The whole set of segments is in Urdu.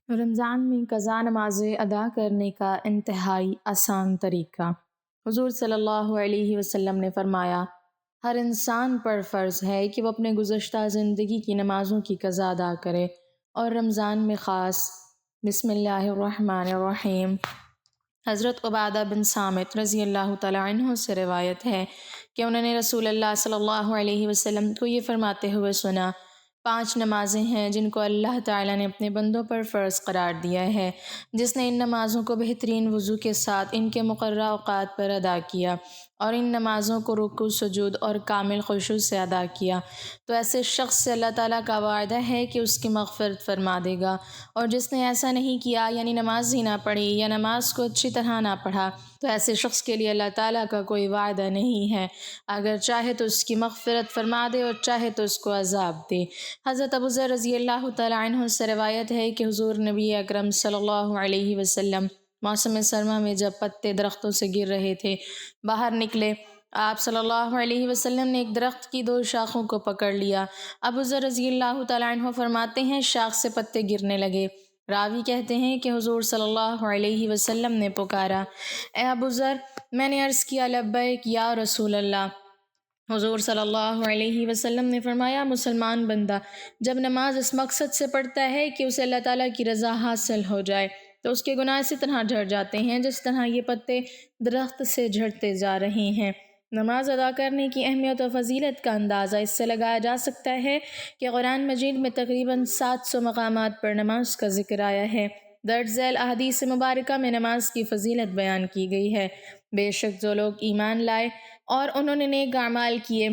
رمضان میں قضا نمازیں ادا کرنے کا انتہائی آسان طریقہ۔ حضور صلی اللہ علیہ وسلم نے فرمایا، ہر انسان پر فرض ہے کہ وہ اپنے گزشتہ زندگی کی نمازوں کی قضا ادا کرے، اور رمضان میں خاص۔ بسم اللہ الرحمن الرحیم۔ حضرت عبادہ بن صامت رضی اللہ تعالیٰ عنہ سے روایت ہے کہ انہوں نے رسول اللہ صلی اللہ علیہ وسلم کو یہ فرماتے ہوئے سنا، 5 نمازیں ہیں جن کو اللہ تعالیٰ نے اپنے بندوں پر فرض قرار دیا ہے۔ جس نے ان نمازوں کو بہترین وضو کے ساتھ ان کے مقررہ اوقات پر ادا کیا اور ان نمازوں کو رکوع سجود اور کامل خشوع سے ادا کیا، تو ایسے شخص سے اللہ تعالیٰ کا وعدہ ہے کہ اس کی مغفرت فرما دے گا۔ اور جس نے ایسا نہیں کیا، یعنی نماز ہی نہ پڑھی یا نماز کو اچھی طرح نہ پڑھا، تو ایسے شخص کے لیے اللہ تعالیٰ کا کوئی وعدہ نہیں ہے، اگر چاہے تو اس کی مغفرت فرما دے اور چاہے تو اس کو عذاب دے۔ حضرت ابو ذر رضی اللہ تعالیٰ عنہ سے روایت ہے کہ حضور نبی اکرم صلی اللہ علیہ وسلم موسم سرما میں جب پتے درختوں سے گر رہے تھے، باہر نکلے۔ آپ صلی اللہ علیہ وسلم نے ایک درخت کی 2 شاخوں کو پکڑ لیا۔ ابو ذر رضی اللہ تعالیٰ عنہ فرماتے ہیں، شاخ سے پتے گرنے لگے۔ راوی کہتے ہیں کہ حضور صلی اللہ علیہ وسلم نے پکارا، اے ابو ذر! میں نے عرض کیا، لبیک یا رسول اللہ۔ حضور صلی اللہ علیہ وسلم نے فرمایا، مسلمان بندہ جب نماز اس مقصد سے پڑھتا ہے کہ اسے اللہ تعالیٰ کی رضا حاصل ہو جائے، تو اس کے گناہ اسی طرح جھڑ جاتے ہیں جس طرح یہ پتے درخت سے جھڑتے جا رہے ہیں۔ نماز ادا کرنے کی اہمیت و فضیلت کا اندازہ اس سے لگایا جا سکتا ہے کہ قرآن مجید میں تقریباً 700 مقامات پر نماز کا ذکر آیا ہے۔ درج ذیل احادیث مبارکہ میں نماز کی فضیلت بیان کی گئی ہے۔ بے شک جو لوگ ایمان لائے اور انہوں نے نیک اعمال کیے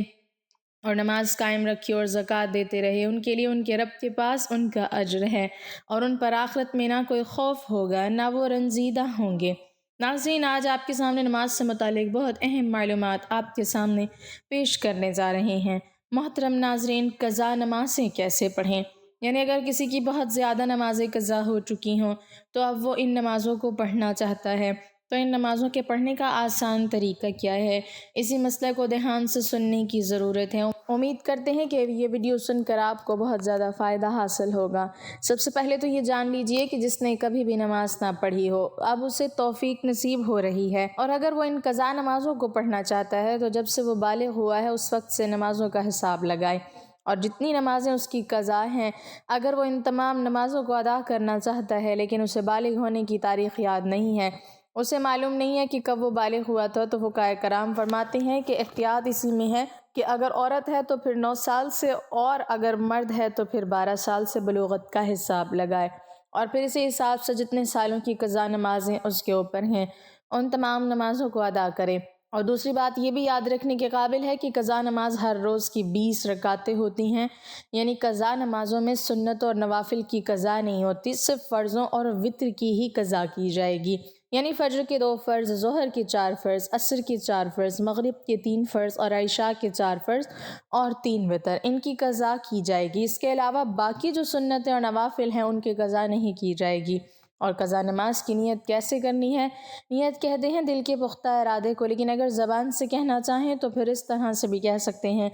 اور نماز قائم رکھی اور زکوٰۃ دیتے رہے، ان کے لیے ان کے رب کے پاس ان کا اجر ہے، اور ان پر آخرت میں نہ کوئی خوف ہوگا نہ وہ رنجیدہ ہوں گے۔ ناظرین، آج آپ کے سامنے نماز سے متعلق بہت اہم معلومات آپ کے سامنے پیش کرنے جا رہے ہیں۔ محترم ناظرین، قضا نمازیں کیسے پڑھیں؟ یعنی اگر کسی کی بہت زیادہ نمازیں قضا ہو چکی ہوں تو اب وہ ان نمازوں کو پڑھنا چاہتا ہے، تو ان نمازوں کے پڑھنے کا آسان طریقہ کیا ہے؟ اسی مسئلے کو دھیان سے سننے کی ضرورت ہے۔ امید کرتے ہیں کہ یہ ویڈیو سن کر آپ کو بہت زیادہ فائدہ حاصل ہوگا۔ سب سے پہلے تو یہ جان لیجئے کہ جس نے کبھی بھی نماز نہ پڑھی ہو، اب اسے توفیق نصیب ہو رہی ہے، اور اگر وہ ان قضا نمازوں کو پڑھنا چاہتا ہے تو جب سے وہ بالغ ہوا ہے اس وقت سے نمازوں کا حساب لگائے، اور جتنی نمازیں اس کی قضا ہیں، اگر وہ ان تمام نمازوں کو ادا کرنا چاہتا ہے لیکن اسے بالغ ہونے کی تاریخ یاد نہیں ہے، اسے معلوم نہیں ہے کہ کب وہ بالغ ہوا تھا، تو فقہائے کرام فرماتے ہیں کہ احتیاط اسی میں ہے کہ اگر عورت ہے تو پھر 9 سال سے، اور اگر مرد ہے تو پھر 12 سال سے بلوغت کا حساب لگائے، اور پھر اسی حساب سے جتنے سالوں کی قضا نمازیں اس کے اوپر ہیں ان تمام نمازوں کو ادا کرے۔ اور دوسری بات یہ بھی یاد رکھنے کے قابل ہے کہ قضا نماز ہر روز کی 20 رکعتیں ہوتی ہیں، یعنی قضا نمازوں میں سنت اور نوافل کی قضا نہیں ہوتی، صرف فرضوں اور وتر کی ہی قضا کی جائے گی، یعنی فجر کے 2 فرض، ظہر کے 4 فرض، عصر کے 4 فرض، مغرب کے 3 فرض اور عشاء کے 4 فرض اور 3 وتر، ان کی قضا کی جائے گی۔ اس کے علاوہ باقی جو سنتیں اور نوافل ہیں ان کی قضا نہیں کی جائے گی۔ اور قضا نماز کی نیت کیسے کرنی ہے؟ نیت کہتے ہیں دل کے پختہ ارادے کو، لیکن اگر زبان سے کہنا چاہیں تو پھر اس طرح سے بھی کہہ سکتے ہیں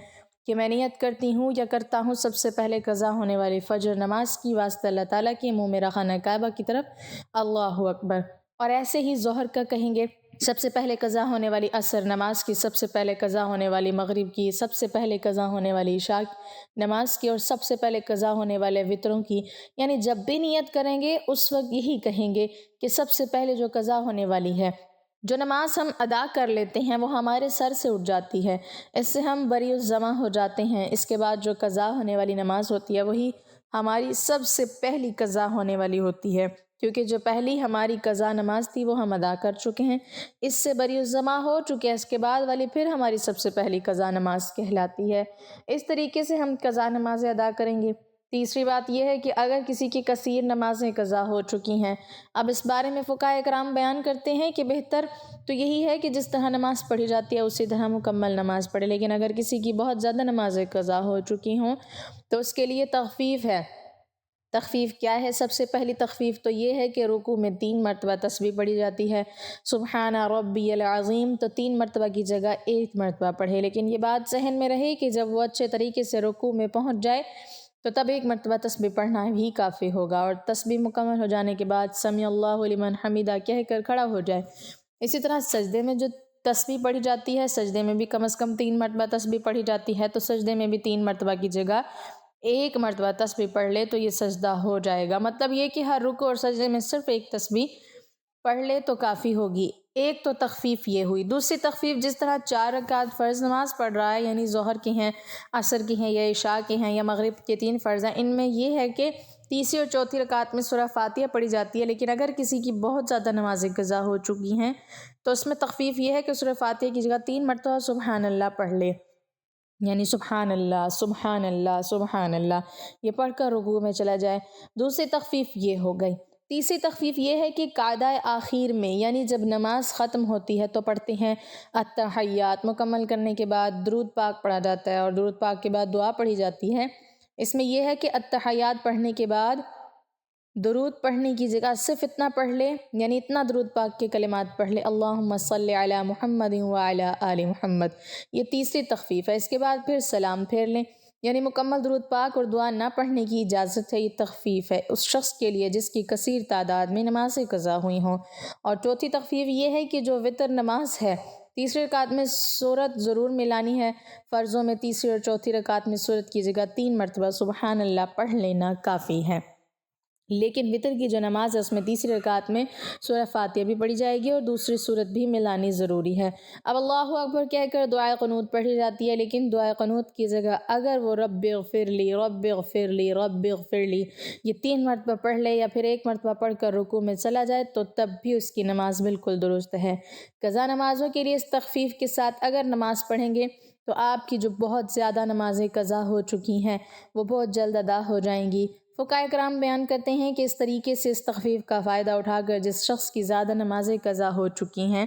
کہ میں نیت کرتی ہوں یا کرتا ہوں سب سے پہلے قضا ہونے والی فجر نماز کی واسطہ اللہ تعالیٰ کے، منہ میرا خانہ کعبہ کی طرف، اللہ اکبر۔ اور ایسے ہی ظہر کا کہیں گے سب سے پہلے قضا ہونے والی عصر نماز کی، سب سے پہلے قضا ہونے والی مغرب کی، سب سے پہلے قضا ہونے والی عشاء نماز کی، اور سب سے پہلے قضا ہونے والے وتروں کی۔ یعنی جب بھی نیت کریں گے اس وقت یہی کہیں گے کہ سب سے پہلے جو قضا ہونے والی ہے، جو نماز ہم ادا کر لیتے ہیں وہ ہمارے سر سے اٹھ جاتی ہے، اس سے ہم بری الذمہ ہو جاتے ہیں۔ اس کے بعد جو قضا ہونے والی نماز ہوتی ہے وہی ہماری سب سے پہلی قضا ہونے والی ہوتی ہے، کیونکہ جو پہلی ہماری قضا نماز تھی وہ ہم ادا کر چکے ہیں، اس سے بری الذمہ ہو چکے ہیں، اس کے بعد والی پھر ہماری سب سے پہلی قضا نماز کہلاتی ہے۔ اس طریقے سے ہم قضا نمازیں ادا کریں گے۔ تیسری بات یہ ہے کہ اگر کسی کی کثیر نمازیں قضا ہو چکی ہیں، اب اس بارے میں فقہائے کرام بیان کرتے ہیں کہ بہتر تو یہی ہے کہ جس طرح نماز پڑھی جاتی ہے اسی طرح مکمل نماز پڑھے، لیکن اگر کسی کی بہت زیادہ نمازیں قضا ہو چکی ہوں تو اس کے لیے تخفیف ہے۔ تخفیف کیا ہے؟ سب سے پہلی تخفیف تو یہ ہے کہ رکوع میں 3 مرتبہ تسبیح پڑھی جاتی ہے، سبحان ربی العظیم، تو 3 مرتبہ کی جگہ 1 مرتبہ پڑھے، لیکن یہ بات ذہن میں رہے کہ جب وہ اچھے طریقے سے رکوع میں پہنچ جائے تو تب ایک مرتبہ تسبیح پڑھنا بھی کافی ہوگا، اور تسبیح مکمل ہو جانے کے بعد سمیع اللہ لمن حمیدہ کہہ کر کھڑا ہو جائے۔ اسی طرح سجدے میں جو تسبیح پڑھی جاتی ہے، سجدے میں بھی کم از کم 3 مرتبہ تسبیح پڑھی جاتی ہے، تو سجدے میں بھی 3 مرتبہ کی جگہ ایک مرتبہ تسبیح پڑھ لے تو یہ سجدہ ہو جائے گا۔ مطلب یہ کہ ہر رکوع اور سجدے میں صرف ایک تسبیح پڑھ لے تو کافی ہوگی۔ ایک تو تخفیف یہ ہوئی۔ دوسری تخفیف، جس طرح 4 رکعت فرض نماز پڑھ رہا ہے، یعنی ظہر کی ہیں، عصر کی ہیں، یا عشاء کی ہیں، یا مغرب کے 3 فرض ہیں، ان میں یہ ہے کہ تیسری اور چوتھی رکعت میں سورہ فاتحہ پڑھی جاتی ہے، لیکن اگر کسی کی بہت زیادہ نمازیں قضا ہو چکی ہیں تو اس میں تخفیف یہ ہے کہ سورہ فاتحہ کی جگہ 3 مرتبہ سبحان اللہ پڑھ لے، یعنی سبحان اللہ سبحان اللہ سبحان اللہ، یہ پڑھ کر رکوع میں چلا جائے۔ دوسری تخفیف یہ ہو گئی۔ تیسری تخفیف یہ ہے کہ قاعدہ آخر میں، یعنی جب نماز ختم ہوتی ہے تو پڑھتے ہیں التحیات، مکمل کرنے کے بعد درود پاک پڑھا جاتا ہے اور درود پاک کے بعد دعا پڑھی جاتی ہے۔ اس میں یہ ہے کہ التحیات پڑھنے کے بعد درود پڑھنے کی جگہ صرف اتنا پڑھ لے، یعنی اتنا درود پاک کے کلمات پڑھ لے، اللہم صلی علی محمد وعلی آل محمد، یہ تیسری تخفیف ہے۔ اس کے بعد پھر سلام پھیر لیں، یعنی مکمل درود پاک اور دعا نہ پڑھنے کی اجازت ہے۔ یہ تخفیف ہے اس شخص کے لیے جس کی کثیر تعداد میں نمازیں قضا ہوئی ہوں۔ اور چوتھی تخفیف یہ ہے کہ جو وتر نماز ہے، تیسری رکعت میں سورت ضرور ملانی ہے۔ فرضوں میں تیسری اور چوتھی رکعت میں سورت کی جگہ 3 مرتبہ سبحان اللہ پڑھ لینا کافی ہے، لیکن وتر کی جو نماز ہے اس میں تیسری رکعت میں سورہ فاتحہ بھی پڑھی جائے گی اور دوسری سورت بھی ملانی ضروری ہے۔ اب اللہ اکبر کہہ کر دعائے قنوت پڑھی جاتی ہے، لیکن دعائے قنوت کی جگہ اگر وہ رب اغفر لی رب اغفر لی رب اغفر لی یہ 3 مرتبہ پڑھ لے یا پھر ایک مرتبہ پڑھ کر رکوع میں چلا جائے تو تب بھی اس کی نماز بالکل درست ہے۔ قضا نمازوں کے لیے اس تخفیف کے ساتھ اگر نماز پڑھیں گے تو آپ کی جو بہت زیادہ نمازیں قضا ہو چکی ہیں وہ بہت جلد ادا ہو جائیں گی۔ فقہائے کرام بیان کرتے ہیں کہ اس طریقے سے اس تخفیف کا فائدہ اٹھا کر جس شخص کی زیادہ نمازیں قضا ہو چکی ہیں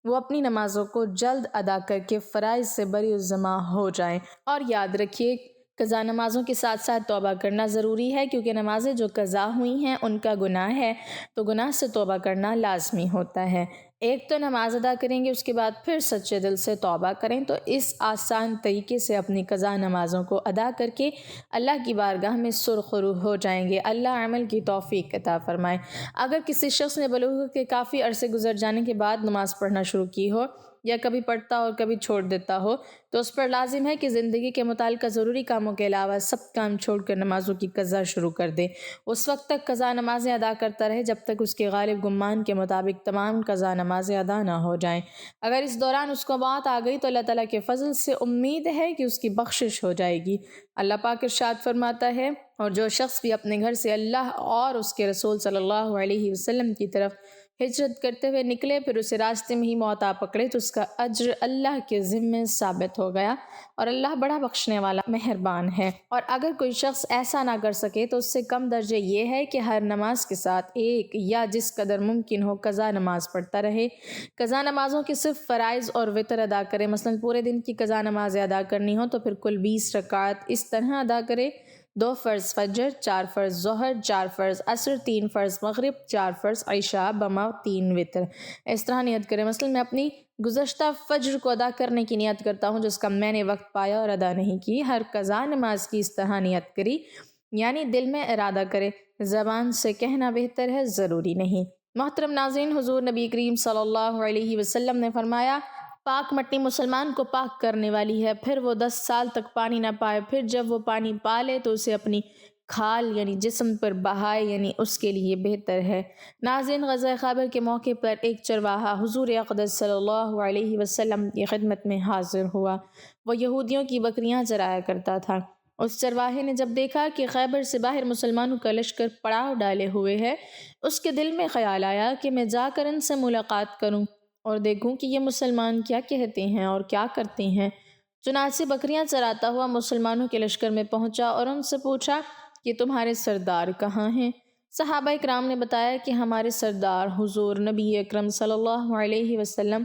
وہ اپنی نمازوں کو جلد ادا کر کے فرائض سے بری الذمہ ہو جائیں۔ اور یاد رکھیے، قضا نمازوں کے ساتھ ساتھ توبہ کرنا ضروری ہے، کیونکہ نمازیں جو قضا ہوئی ہیں ان کا گناہ ہے، تو گناہ سے توبہ کرنا لازمی ہوتا ہے۔ ایک تو نماز ادا کریں گے، اس کے بعد پھر سچے دل سے توبہ کریں، تو اس آسان طریقے سے اپنی قضا نمازوں کو ادا کر کے اللہ کی بارگاہ میں سرخرو ہو جائیں گے۔ اللہ عمل کی توفیق عطا فرمائے۔ اگر کسی شخص نے بلوغ کے کافی عرصے گزر جانے کے بعد نماز پڑھنا شروع کی ہو، یا کبھی پڑھتا اور کبھی چھوڑ دیتا ہو، تو اس پر لازم ہے کہ زندگی کے متعلقہ ضروری کاموں کے علاوہ سب کام چھوڑ کر نمازوں کی قضا شروع کر دے۔ اس وقت تک قضا نمازیں ادا کرتا رہے جب تک اس کے غالب گمان کے مطابق تمام قضا نمازیں ادا نہ ہو جائیں۔ اگر اس دوران اس کو موت آ گئی تو اللہ تعالیٰ کے فضل سے امید ہے کہ اس کی بخشش ہو جائے گی۔ اللہ پاک ارشاد فرماتا ہے، اور جو شخص بھی اپنے گھر سے اللہ اور اس کے رسول صلی اللہ علیہ وسلم کی طرف ہجرت کرتے ہوئے نکلے، پھر اسے راستے میں ہی موت آ پکڑے تو اس کا اجر اللہ کے ذمے ثابت ہو گیا، اور اللہ بڑا بخشنے والا مہربان ہے۔ اور اگر کوئی شخص ایسا نہ کر سکے تو اس سے کم درجے یہ ہے کہ ہر نماز کے ساتھ ایک یا جس قدر ممکن ہو قضا نماز پڑھتا رہے۔ قضا نمازوں کے صرف فرائض اور وتر ادا کرے، مثلا پورے دن کی قضا نمازیں ادا کرنی ہو تو پھر کل 20 رکعت اس طرح ادا کرے: 2 فرض فجر، 4 فرض ظہر، 4 فرض عصر، 3 فرض مغرب، 4 فرض عشاء بما 3 وتر۔ اس طرح نیت کرے، مثلا میں اپنی گزشتہ فجر کو ادا کرنے کی نیت کرتا ہوں جس کا میں نے وقت پایا اور ادا نہیں کی۔ ہر قضا نماز کی اس طرح نیت کری، یعنی دل میں ارادہ کرے، زبان سے کہنا بہتر ہے، ضروری نہیں۔ محترم ناظرین، حضور نبی کریم صلی اللہ علیہ وسلم نے فرمایا، پاک مٹی مسلمان کو پاک کرنے والی ہے، پھر وہ 10 سال تک پانی نہ پائے، پھر جب وہ پانی پا لے تو اسے اپنی کھال یعنی جسم پر بہائے، یعنی اس کے لیے بہتر ہے۔ ناظرین، غزوہ خیبر کے موقع پر ایک چرواہا حضور اقدس صلی اللہ علیہ وسلم کی خدمت میں حاضر ہوا۔ وہ یہودیوں کی بکریاں چرایا کرتا تھا۔ اس چرواہے نے جب دیکھا کہ خیبر سے باہر مسلمانوں کا لشکر پڑاؤ ڈالے ہوئے ہے، اس کے دل میں خیال آیا کہ میں جا کر ان سے ملاقات کروں اور دیکھوں کہ یہ مسلمان کیا کہتے ہیں اور کیا کرتے ہیں۔ چنانچہ بکریاں چراتا ہوا مسلمانوں کے لشکر میں پہنچا اور ان سے پوچھا کہ تمہارے سردار کہاں ہیں؟ صحابہ کرام نے بتایا کہ ہمارے سردار حضور نبی اکرم صلی اللہ علیہ وسلم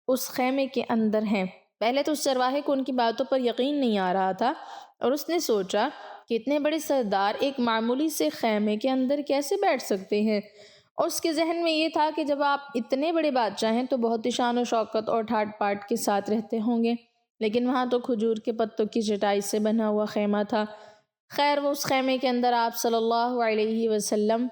اس خیمے کے اندر ہیں۔ پہلے تو اس چرواہے کو ان کی باتوں پر یقین نہیں آ رہا تھا، اور اس نے سوچا کہ اتنے بڑے سردار ایک معمولی سے خیمے کے اندر کیسے بیٹھ سکتے ہیں۔ اور اس کے ذہن میں یہ تھا کہ جب آپ اتنے بڑے بادشاہ ہیں تو بہت ہی شان و شوکت اور ٹھاٹ پاٹ کے ساتھ رہتے ہوں گے، لیکن وہاں تو کھجور کے پتوں کی چٹائی سے بنا ہوا خیمہ تھا۔ خیر وہ اس خیمے کے اندر آپ صلی اللہ علیہ وسلم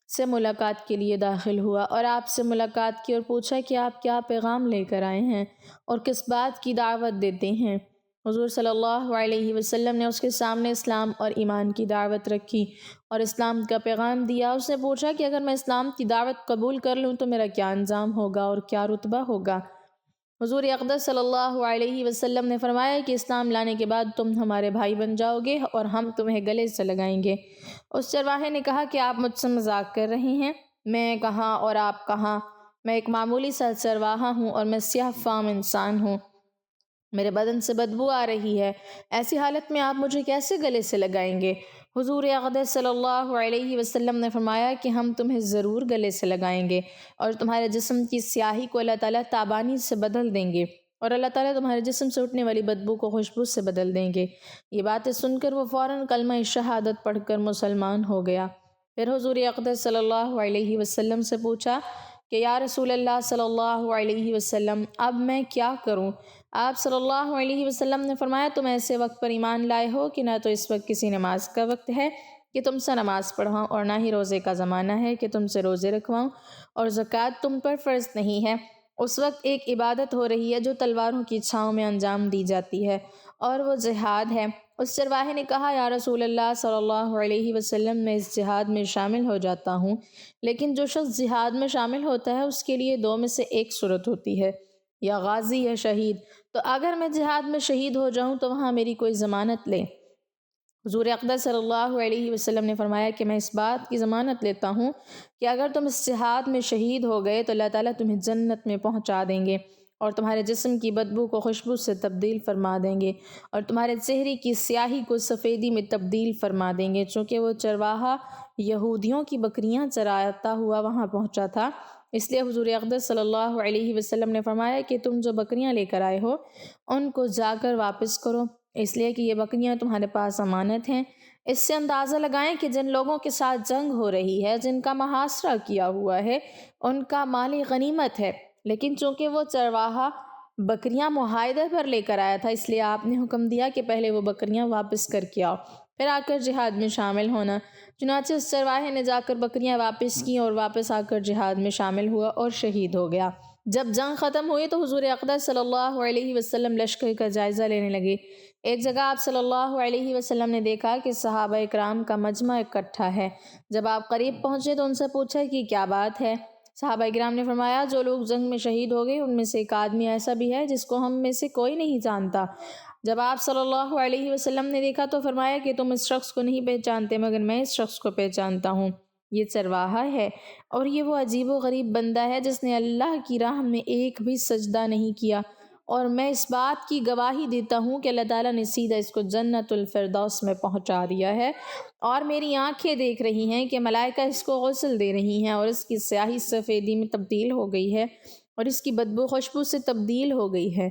سے ملاقات کے لیے داخل ہوا اور آپ سے ملاقات کی اور پوچھا کہ آپ کیا پیغام لے کر آئے ہیں اور کس بات کی دعوت دیتے ہیں۔ حضور صلی اللہ علیہ وسلم نے اس کے سامنے اسلام اور ایمان کی دعوت رکھی اور اسلام کا پیغام دیا۔ اس نے پوچھا کہ اگر میں اسلام کی دعوت قبول کر لوں تو میرا کیا انجام ہوگا اور کیا رتبہ ہوگا؟ حضور اقدس صلی اللہ علیہ وسلم نے فرمایا کہ اسلام لانے کے بعد تم ہمارے بھائی بن جاؤ گے اور ہم تمہیں گلے سے لگائیں گے۔ اس چرواہے نے کہا کہ آپ مجھ سے مذاق کر رہے ہیں؟ میں کہاں اور آپ کہاں؟ میں ایک معمولی سا چرواہا ہوں اور میں سیاہ فام انسان ہوں، میرے بدن سے بدبو آ رہی ہے، ایسی حالت میں آپ مجھے کیسے گلے سے لگائیں گے؟ حضور اقدس صلی اللہ علیہ وسلم نے فرمایا کہ ہم تمہیں ضرور گلے سے لگائیں گے اور تمہارے جسم کی سیاہی کو اللہ تعالیٰ تابانی سے بدل دیں گے اور اللہ تعالیٰ تمہارے جسم سے اٹھنے والی بدبو کو خوشبو سے بدل دیں گے۔ یہ باتیں سن کر وہ فوراً کلمہ شہادت پڑھ کر مسلمان ہو گیا۔ پھر حضور اقدس صلی اللہ علیہ وسلم سے پوچھا کہ یا رسول اللہ صلی اللہ علیہ وسلم اب میں کیا کروں؟ آپ صلی اللہ علیہ وسلم نے فرمایا تم ایسے وقت پر ایمان لائے ہو کہ نہ تو اس وقت کسی نماز کا وقت ہے کہ تم سے نماز پڑھواؤں اور نہ ہی روزے کا زمانہ ہے کہ تم سے روزے رکھواؤں، اور زکوٰۃ تم پر فرض نہیں ہے۔ اس وقت ایک عبادت ہو رہی ہے جو تلواروں کی چھاؤں میں انجام دی جاتی ہے اور وہ جہاد ہے۔ اس چرواہے نے کہا یا رسول اللہ صلی اللہ علیہ وسلم میں اس جہاد میں شامل ہو جاتا ہوں، لیکن جو شخص جہاد میں شامل ہوتا ہے اس کے لیے دو میں سے ایک صورت ہوتی ہے، یا غازی یا شہید، تو اگر میں جہاد میں شہید ہو جاؤں تو وہاں میری کوئی ضمانت لے؟ حضور اقدس صلی اللہ علیہ وسلم نے فرمایا کہ میں اس بات کی ضمانت لیتا ہوں کہ اگر تم اس جہاد میں شہید ہو گئے تو اللہ تعالیٰ تمہیں جنت میں پہنچا دیں گے اور تمہارے جسم کی بدبو کو خوشبو سے تبدیل فرما دیں گے اور تمہارے چہرے کی سیاہی کو سفیدی میں تبدیل فرما دیں گے۔ چونکہ وہ چرواہا یہودیوں کی بکریاں چراتا ہوا وہاں پہنچا تھا، اس لیے حضور اقدس صلی اللہ علیہ وسلم نے فرمایا کہ تم جو بکریاں لے کر آئے ہو ان کو جا کر واپس کرو، اس لیے کہ یہ بکریاں تمہارے پاس امانت ہیں۔ اس سے اندازہ لگائیں کہ جن لوگوں کے ساتھ جنگ ہو رہی ہے، جن کا محاصرہ کیا ہوا ہے، ان کا مال غنیمت ہے، لیکن چونکہ وہ چرواہا بکریاں معاہدے پر لے کر آیا تھا اس لیے آپ نے حکم دیا کہ پہلے وہ بکریاں واپس کر کے آؤ، پھر آ کر جہاد میں شامل ہونا۔ چنانچہ اس چرواہے نے جا کر بکریاں واپس کی اور واپس آ کر جہاد میں شامل ہوا اور شہید ہو گیا۔ جب جنگ ختم ہوئی تو حضور اقدس صلی اللہ علیہ وسلم لشکر کا جائزہ لینے لگے۔ ایک جگہ آپ صلی اللہ علیہ وسلم نے دیکھا کہ صحابہ اکرام کا مجمع اکٹھا ہے۔ جب آپ قریب پہنچے تو ان سے پوچھا کہ کیا بات ہے؟ صحابہ اکرام نے فرمایا جو لوگ جنگ میں شہید ہو گئے ان میں سے ایک آدمی ایسا بھی ہے جس کو ہم میں سے کوئی نہیں جانتا۔ جب آپ صلی اللہ علیہ وسلم نے دیکھا تو فرمایا کہ تم اس شخص کو نہیں پہچانتے مگر میں اس شخص کو پہچانتا ہوں، یہ چرواہا ہے اور یہ وہ عجیب و غریب بندہ ہے جس نے اللہ کی راہ میں ایک بھی سجدہ نہیں کیا، اور میں اس بات کی گواہی دیتا ہوں کہ اللہ تعالیٰ نے سیدھا اس کو جنت الفردوس میں پہنچا دیا ہے، اور میری آنکھیں دیکھ رہی ہیں کہ ملائکہ اس کو غسل دے رہی ہیں اور اس کی سیاہی سفیدی میں تبدیل ہو گئی ہے اور اس کی بدبو خوشبو سے تبدیل ہو گئی ہے۔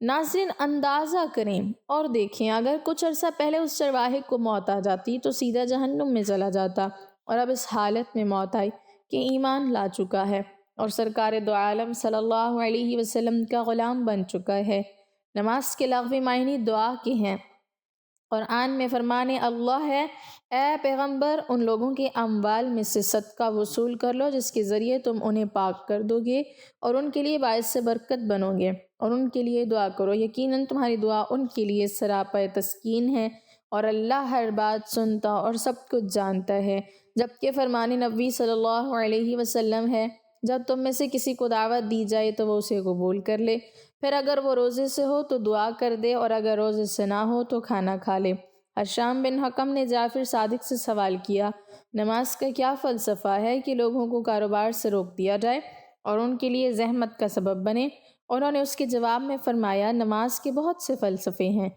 ناظرین اندازہ کریں اور دیکھیں، اگر کچھ عرصہ پہلے اس چرواہے کو موت آ جاتی تو سیدھا جہنم میں چلا جاتا، اور اب اس حالت میں موت آئی کہ ایمان لا چکا ہے اور سرکار دو عالم صلی اللہ علیہ وسلم کا غلام بن چکا ہے۔ نماز کے لغوی معنی دعا کے ہیں۔ قرآن میں فرمان اللہ ہے اے پیغمبر ان لوگوں کے اموال میں سے صدقہ وصول کر لو جس کے ذریعے تم انہیں پاک کر دو گے اور ان کے لیے باعث سے برکت بنو گے، اور ان کے لیے دعا کرو، یقیناً تمہاری دعا ان کے لیے سراپا تسکین ہے اور اللہ ہر بات سنتا اور سب کچھ جانتا ہے۔ جبکہ فرمان نبی صلی اللہ علیہ وسلم ہے جب تم میں سے کسی کو دعوت دی جائے تو وہ اسے قبول کر لے، پھر اگر وہ روزے سے ہو تو دعا کر دے اور اگر روزے سے نہ ہو تو کھانا کھا لے۔ حشام بن حکم نے جعفر صادق سے سوال کیا نماز کا کیا فلسفہ ہے کہ لوگوں کو کاروبار سے روک دیا جائے اور ان کے لیے زحمت کا سبب بنے؟ انہوں نے اس کے جواب میں فرمایا نماز کے بہت سے فلسفے ہیں،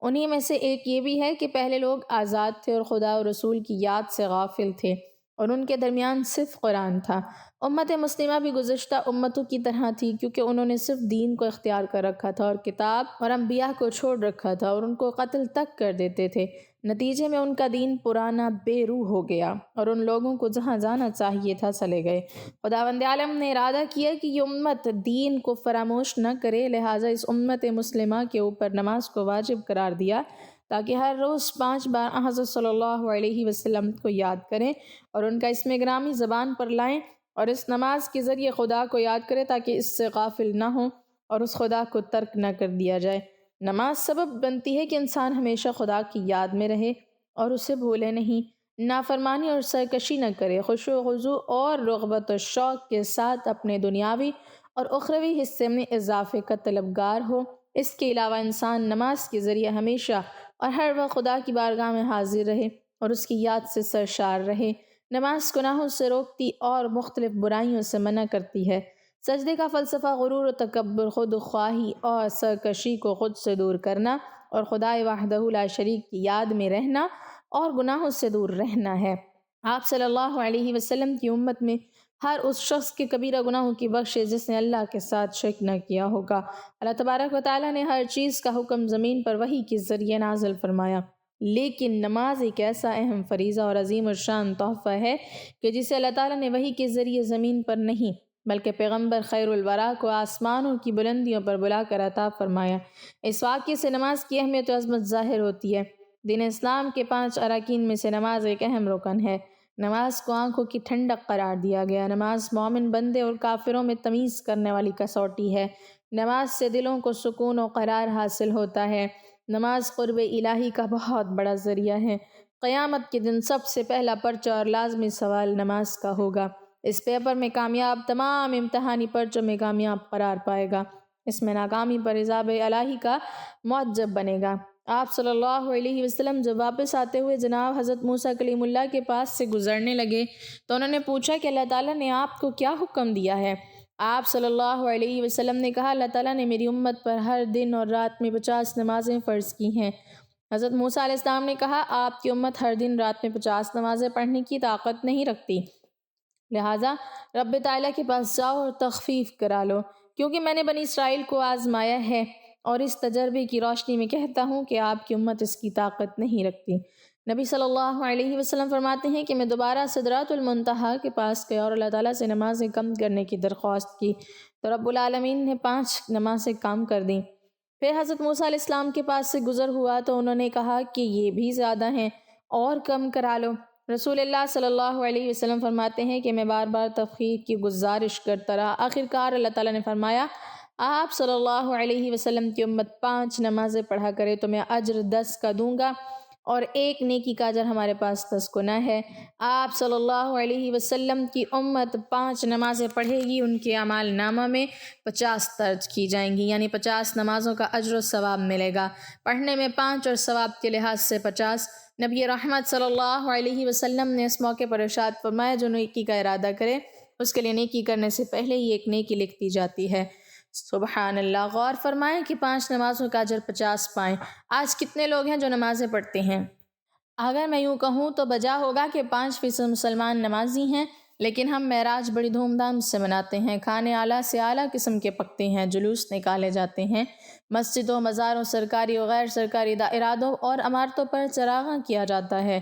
انہی میں سے ایک یہ بھی ہے کہ پہلے لوگ آزاد تھے اور خدا اور رسول کی یاد سے غافل تھے اور ان کے درمیان صرف قرآن تھا۔ امت مسلمہ بھی گزشتہ امتوں کی طرح تھی کیونکہ انہوں نے صرف دین کو اختیار کر رکھا تھا اور کتاب اور انبیاء کو چھوڑ رکھا تھا اور ان کو قتل تک کر دیتے تھے۔ نتیجے میں ان کا دین پرانا بے روح ہو گیا اور ان لوگوں کو جہاں جانا چاہیے تھا چلے گئے۔ خداوند عالم نے ارادہ کیا کہ یہ امت دین کو فراموش نہ کرے، لہٰذا اس امت مسلمہ کے اوپر نماز کو واجب قرار دیا تاکہ ہر روز 5 بار حضرت صلی اللہ علیہ وسلم کو یاد کریں اور ان کا اسم گرامی زبان پر لائیں اور اس نماز کے ذریعے خدا کو یاد کریں تاکہ اس سے غافل نہ ہوں اور اس خدا کو ترک نہ کر دیا جائے۔ نماز سبب بنتی ہے کہ انسان ہمیشہ خدا کی یاد میں رہے اور اسے بھولے نہیں، نافرمانی اور سرکشی نہ کرے، خشوع و خضوع اور رغبت و شوق کے ساتھ اپنے دنیاوی اور اخروی حصے میں اضافے کا طلبگار ہو۔ اس کے علاوہ انسان نماز کے ذریعے ہمیشہ اور ہر وقت خدا کی بارگاہ میں حاضر رہے اور اس کی یاد سے سرشار رہے۔ نماز گناہوں سے روکتی اور مختلف برائیوں سے منع کرتی ہے۔ سجدے کا فلسفہ غرور و تکبر، خود خواہی اور سرکشی کو خود سے دور کرنا اور خدائے وحدہ لا شریک کی یاد میں رہنا اور گناہوں سے دور رہنا ہے۔ آپ صلی اللہ علیہ وسلم کی امت میں ہر اس شخص کے کبیرہ گناہوں کی بخشش جس نے اللہ کے ساتھ شرک نہ کیا ہوگا۔ اللہ تبارک و تعالیٰ نے ہر چیز کا حکم زمین پر وحی کے ذریعے نازل فرمایا، لیکن نماز ایک ایسا اہم فریضہ اور عظیم الشان تحفہ ہے کہ جسے اللہ تعالیٰ نے وحی کے ذریعے زمین پر نہیں بلکہ پیغمبر خیر الورا کو آسمانوں کی بلندیوں پر بلا کر عطا فرمایا۔ اس واقعے سے نماز کی اہمیت و عظمت ظاہر ہوتی ہے۔ دین اسلام کے 5 اراکین میں سے نماز ایک اہم رکن ہے۔ نماز کو آنکھوں کی ٹھنڈک قرار دیا گیا۔ نماز مومن بندے اور کافروں میں تمیز کرنے والی کسوٹی ہے۔ نماز سے دلوں کو سکون و قرار حاصل ہوتا ہے۔ نماز قرب الہی کا بہت بڑا ذریعہ ہے۔ قیامت کے دن سب سے پہلا پرچہ اور لازمی سوال نماز کا ہوگا۔ اس پیپر میں کامیاب تمام امتحانی پرچوں میں کامیاب قرار پائے گا۔ اس میں ناکامی پر عذاب الہی کا معجب بنے گا۔ آپ صلی اللہ علیہ وسلم جب واپس آتے ہوئے جناب حضرت موسیٰ کلیم اللہ کے پاس سے گزرنے لگے تو انہوں نے پوچھا کہ اللہ تعالیٰ نے آپ کو کیا حکم دیا ہے؟ آپ صلی اللہ علیہ وسلم نے کہا، اللہ تعالیٰ نے میری امت پر ہر دن اور رات میں 50 نمازیں فرض کی ہیں۔ حضرت موسیٰ علیہ السلام نے کہا، آپ کی امت ہر دن رات میں 50 نمازیں پڑھنے کی طاقت نہیں رکھتی، لہٰذا رب تعالیٰ کے پاس جاؤ اور تخفیف کرا لو، کیونکہ میں نے بنی اسرائیل کو آزمایا ہے اور اس تجربے کی روشنی میں کہتا ہوں کہ آپ کی امت اس کی طاقت نہیں رکھتی۔ نبی صلی اللہ علیہ وسلم فرماتے ہیں کہ میں دوبارہ سدرۃ المنتہا کے پاس گیا اور اللہ تعالیٰ سے نمازیں کم کرنے کی درخواست کی تو رب العالمین نے 5 نمازیں کم کر دیں۔ پھر حضرت موسیٰ علیہ السلام کے پاس سے گزر ہوا تو انہوں نے کہا کہ یہ بھی زیادہ ہیں اور کم کرا لو۔ رسول اللہ صلی اللہ علیہ وسلم فرماتے ہیں کہ میں بار بار تخفیف کی گزارش کرتا رہا، آخرکار اللہ تعالیٰ نے فرمایا، آپ صلی اللہ علیہ وسلم کی امت 5 نمازیں پڑھا کرے تو میں اجر 10 کا دوں گا اور ایک نیکی کا اجر ہمارے پاس 10 گنا ہے۔ آپ صلی اللہ علیہ وسلم کی امت 5 نمازیں پڑھے گی، ان کے اعمال نامہ میں 50 درج کی جائیں گی، یعنی 50 نمازوں کا اجر و ثواب ملے گا۔ پڑھنے میں 5 اور ثواب کے لحاظ سے 50۔ نبی رحمت صلی اللہ علیہ وسلم نے اس موقع پر ارشاد فرمایا، جو نیکی کا ارادہ کرے اس کے لیے نیکی کرنے سے پہلے ہی ایک نیکی لکھ دی جاتی ہے۔ سبحان اللہ۔ غور فرمائیں کہ 5 نمازوں کا اجر 50 پائیں۔ آج کتنے لوگ ہیں جو نمازیں پڑھتے ہیں؟ اگر میں یوں کہوں تو بجا ہوگا کہ 5% مسلمان نمازی ہیں، لیکن ہم معراج بڑی دھوم دھام سے مناتے ہیں، کھانے اعلیٰ سے اعلیٰ قسم کے پکتے ہیں، جلوس نکالے جاتے ہیں، مسجدوں، مزاروں، سرکاری و غیر سرکاری ارادوں اور عمارتوں پر چراغاں کیا جاتا ہے،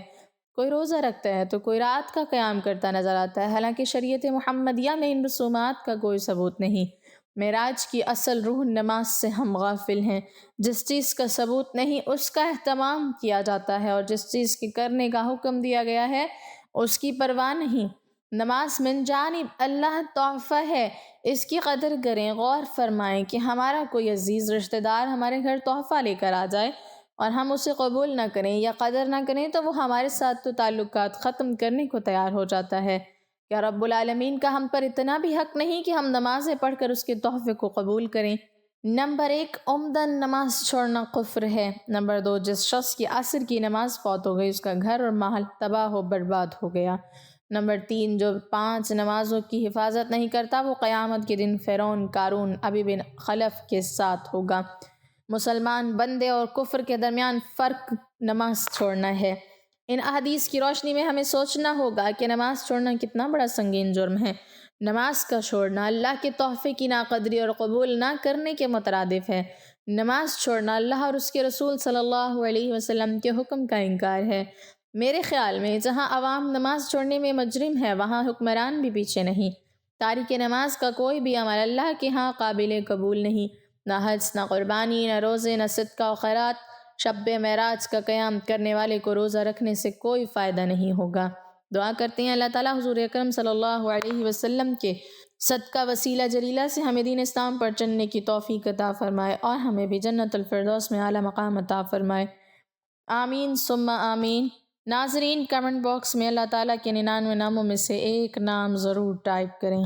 کوئی روزہ رکھتا ہے تو کوئی رات کا قیام کرتا نظر آتا ہے، حالانکہ شریعت محمدیہ میں ان رسومات کا کوئی ثبوت نہیں۔ معراج کی اصل روح نماز سے ہم غافل ہیں۔ جس چیز کا ثبوت نہیں اس کا اہتمام کیا جاتا ہے اور جس چیز کے کرنے کا حکم دیا گیا ہے اس کی پرواہ نہیں۔ نماز من جانب اللہ تحفہ ہے، اس کی قدر کریں۔ غور فرمائیں کہ ہمارا کوئی عزیز رشتہ دار ہمارے گھر تحفہ لے کر آ جائے اور ہم اسے قبول نہ کریں یا قدر نہ کریں تو وہ ہمارے ساتھ تو تعلقات ختم کرنے کو تیار ہو جاتا ہے۔ کیا رب العالمین کا ہم پر اتنا بھی حق نہیں کہ ہم نمازیں پڑھ کر اس کے تحفے کو قبول کریں؟ نمبر 1، عمدن نماز چھوڑنا کفر ہے۔ نمبر 2، جس شخص کی عصر کی نماز فوت ہو گئی اس کا گھر اور مال تباہ و برباد ہو گیا۔ نمبر 3، جو 5 نمازوں کی حفاظت نہیں کرتا وہ قیامت کے دن فرعون، قارون، ابی بن خلف کے ساتھ ہوگا۔ مسلمان بندے اور کفر کے درمیان فرق نماز چھوڑنا ہے۔ ان احادیث کی روشنی میں ہمیں سوچنا ہوگا کہ نماز چھوڑنا کتنا بڑا سنگین جرم ہے۔ نماز کا چھوڑنا اللہ کے تحفے کی ناقدری اور قبول نہ کرنے کے مترادف ہے۔ نماز چھوڑنا اللہ اور اس کے رسول صلی اللہ علیہ وسلم کے حکم کا انکار ہے۔ میرے خیال میں جہاں عوام نماز چھوڑنے میں مجرم ہے وہاں حکمران بھی پیچھے نہیں۔ تارک نماز کا کوئی بھی عمل اللہ کے ہاں قابل قبول نہیں، نہ حج، نہ قربانی، نہ روزے، نہ صدقہ و خیرات، شب معراج کا قیام کرنے والے کو روزہ رکھنے سے کوئی فائدہ نہیں ہوگا۔ دعا کرتے ہیں اللہ تعالیٰ حضور اکرم صلی اللہ علیہ وسلم کے صدقہ وسیلہ جلیلہ سے ہمیں دین اسلام پر چلنے کی توفیق عطا فرمائے اور ہمیں بھی جنت الفردوس میں اعلیٰ مقام عطا فرمائے، آمین ثم آمین۔ ناظرین، کمنٹ باکس میں اللہ تعالیٰ کے 99 ناموں میں سے ایک نام ضرور ٹائپ کریں۔